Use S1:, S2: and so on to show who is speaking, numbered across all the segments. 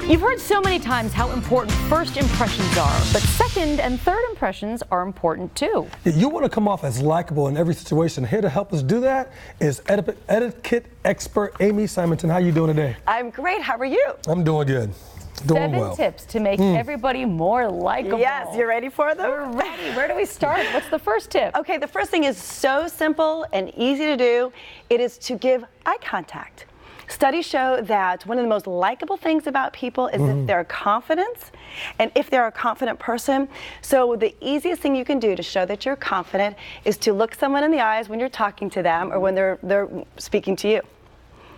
S1: You've heard so many times how important first impressions are, but second and third impressions are important too.
S2: If you want to come off as likable in every situation, here to help us do that is etiquette expert Aimee Symington. How you doing today?
S3: I'm great. How are you?
S2: I'm doing good. Doing
S1: 7
S2: well.
S1: tips to make everybody more likable.
S3: Yes, you ready for them?
S1: We're ready. Where do we start? What's the first tip?
S3: Okay, the first thing is so simple and easy to do. It is to give eye contact. Studies show that one of the most likable things about people is if they're confident and if they're a confident person. So the easiest thing you can do to show that you're confident is to look someone in the eyes when you're talking to them or when they're speaking to you.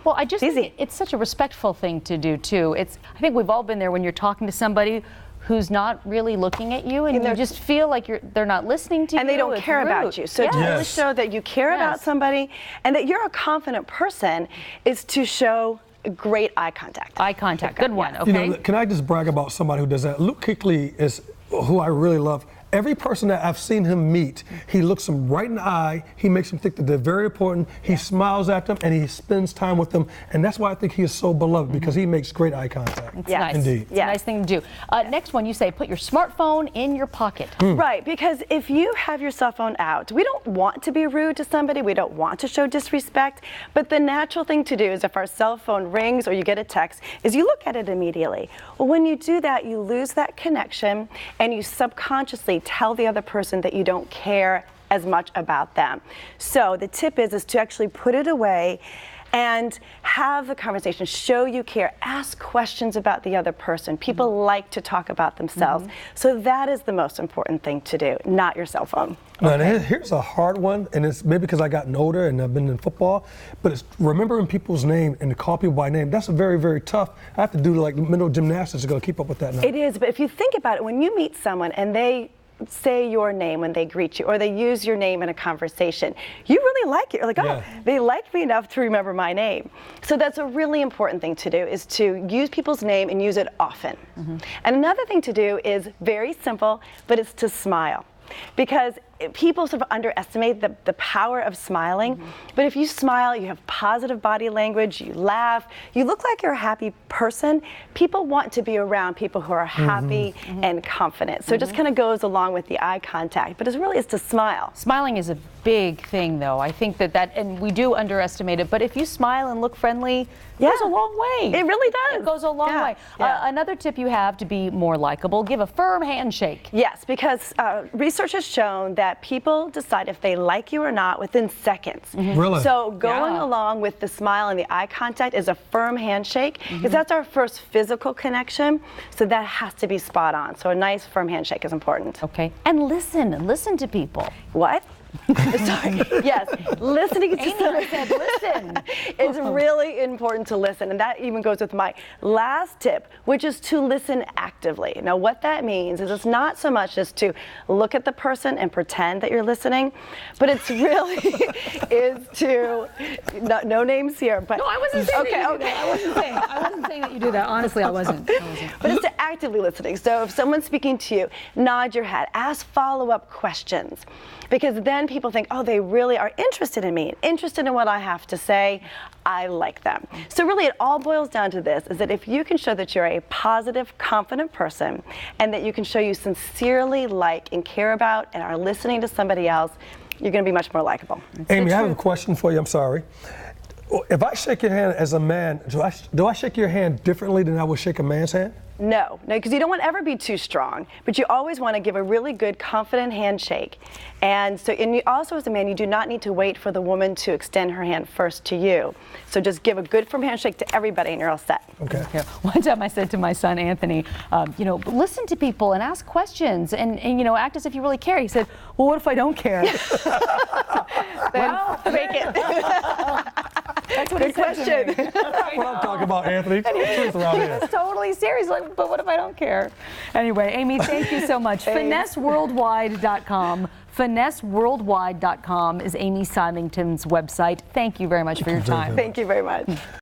S1: Well, I just think it's such a respectful thing to do too. I think we've all been there when you're talking to somebody who's not really looking at you and you just feel like they're not listening to you.
S3: And they don't care about you. So to really show that you care about somebody and that you're a confident person is to show great eye contact.
S1: Eye contact, good one, okay.
S2: You know, can I just brag about somebody who does that? Luke Kuechly is who I really love. Every person that I've seen him meet, he looks them right in the eye. He makes them think that they're very important. He smiles at them and he spends time with them. And that's why I think he is so beloved, because he makes great eye contact.
S1: It's nice.
S2: Indeed.
S1: It's a nice thing to do. Next one, you say put your smartphone in your pocket.
S3: Right, because if you have your cell phone out, we don't want to be rude to somebody. We don't want to show disrespect. But the natural thing to do is if our cell phone rings or you get a text, is you look at it immediately. Well, when you do that, you lose that connection and you subconsciously tell the other person that you don't care as much about them. So the tip is to actually put it away and have the conversation, show you care, ask questions about the other person. People like to talk about themselves. So that is the most important thing to do, not your cell phone.
S2: Now, here's a hard one, and it's maybe because I've gotten older and I've been in football, but it's remembering people's name and to call people by name. That's a very, very tough. I have to do like mental gymnastics to go keep up with that now.
S3: It is, but if you think about it, when you meet someone and they say your name when they greet you, or they use your name in a conversation, you really like it. You're like, oh, they like me enough to remember my name. So that's a really important thing to do, is to use people's name and use it often. And another thing to do is very simple, but it's to smile. Because people sort of underestimate the power of smiling, but if you smile, you have positive body language, you laugh, you look like you're a happy person, people want to be around people who are happy and confident. So it just kind of goes along with the eye contact, but it's to smile.
S1: Smiling is a big thing though. I think that and we do underestimate it, but if you smile and look friendly, it goes a long way.
S3: It really does.
S1: It goes a long way. Another tip you have to be more likable, give a firm handshake.
S3: Yes, because research has shown that people decide if they like you or not within seconds.
S2: Really?
S3: So going along with the smile and the eye contact is a firm handshake, because that's our first physical connection. So that has to be spot on. So a nice firm handshake is important.
S1: Okay. And listen to people.
S3: What? Sorry. Yes, listening to
S1: Aimee said listen.
S3: It's really important to listen, and that even goes with my last tip, which is to listen actively. Now, what that means is it's not so much just to look at the person and pretend that you're listening, but it's really is to no names here. But
S1: no, I wasn't saying that you do that. I wasn't saying that you do that. Honestly, I wasn't.
S3: But it's to actively listening. So if someone's speaking to you, nod your head, ask follow-up questions, because then people think, oh, they really are interested in me, interested in what I have to say. I like them. So really it all boils down to this, is that if you can show that you're a positive, confident person, and that you can show you sincerely like and care about and are listening to somebody else, you're going to be much more likable.
S2: Aimee, I have a question for you. I'm sorry. If I shake your hand as a man, do I shake your hand differently than I would shake a man's hand?
S3: No, because you don't want to ever be too strong, but you always want to give a really good, confident handshake. And you also, as a man, you do not need to wait for the woman to extend her hand first to you. So just give a good, firm handshake to everybody, and you're all set.
S2: Okay.
S1: Yeah. One time I said to my son Anthony, listen to people and ask questions, and act as if you really care. He said, well, what if I don't care?
S3: Well, make it.
S1: That's what
S3: good question.
S2: What I'm talking about, Anthony. Truth around here.
S1: He's totally serious. Like, but what if I don't care? Anyway, Aimee, thank you so much. FinesseWorldwide.com. FinesseWorldwide.com is Aimee Symington's website. Thank you very much for your time.
S3: Thank you very much.